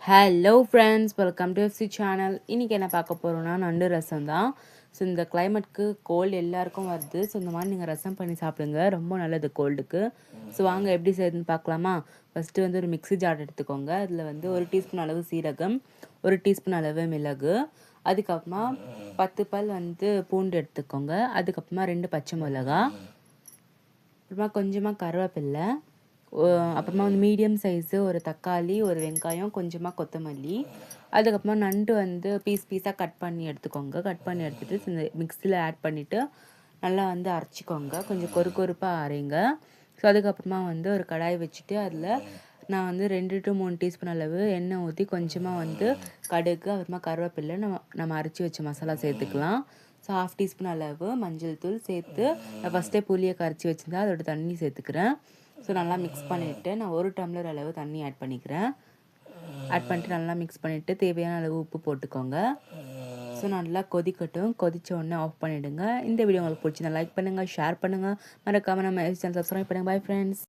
Hello friends, welcome to FC channel. இன்றைக்கி என்ன பார்க்க போகிறோன்னா நண்டு ரசம் தான். ஸோ இந்த கிளைமேட்க்கு கோல்டு எல்லாருக்கும் வருது. ஸோ இந்த மாதிரி நீங்கள் ரசம் பண்ணி சாப்பிடுங்க, ரொம்ப நல்லது கோல்டுக்கு. ஸோ வாங்க எப்படி செய்யுதுன்னு பார்க்கலாமா. ஃபஸ்ட்டு வந்து ஒரு மிக்ஸி ஜார் எடுத்துக்கோங்க. அதில் வந்து 1 டீஸ்பூன் அளவு சீரகம், 1 டீஸ்பூன் அளவு மிளகு, அதுக்கப்புறமா 10 பல் வந்து பூண்டு எடுத்துக்கோங்க. அதுக்கப்புறமா 2 பச்சை மிளகா, அப்புறமா கொஞ்சமாக கருவேப்பில்லை, அப்புறமா வந்து மீடியம் சைஸு ஒரு தக்காளி, ஒரு வெங்காயம், கொஞ்சமாக கொத்தமல்லி, அதுக்கப்புறமா நண்டு வந்து பீஸாக கட் பண்ணி எடுத்துக்கோங்க. கட் பண்ணி எடுத்துகிட்டு இந்த மிக்ஸியில் ஆட் பண்ணிவிட்டு நல்லா வந்து அரைச்சிக்கோங்க. கொஞ்சம் கொறுப்பாக அரைங்க. ஸோ அதுக்கப்புறமா வந்து ஒரு கடாய் வச்சுட்டு அதில் நான் வந்து 2 to 3 டீஸ்பூன் அளவு எண்ணெய் ஊற்றி கொஞ்சமாக வந்து கடுகு, அப்புறமா கருவேப்பில்லை, நம்ம அரைச்சி வச்ச மசாலா சேர்த்துக்கலாம். ஸோ 1/2 டீஸ்பூன் அளவு மஞ்சள் தூள் சேர்த்து நான் ஃபஸ்ட்டே புளியை கரைச்சி வச்சுருந்தேன், அதோட தண்ணி சேர்த்துக்கிறேன். ஸோ நல்லா மிக்ஸ் பண்ணிவிட்டு நான் 1 டம்ளர் அளவு தண்ணி ஆட் பண்ணிக்கிறேன். ஆட் பண்ணிட்டு நல்லா மிக்ஸ் பண்ணிவிட்டு தேவையான அளவு உப்பு போட்டுக்கோங்க. ஸோ நல்லா கொதிக்கட்டும். கொதித்த உடனே ஆஃப் பண்ணிவிடுங்க. இந்த வீடியோ உங்களுக்கு பிடிச்சிருந்தா லைக் பண்ணுங்கள், ஷேர் பண்ணுங்கள், மறக்காமல் நம்ம சேனல் சப்ஸ்கிரைப் பண்ணுங்கள். Bye friends.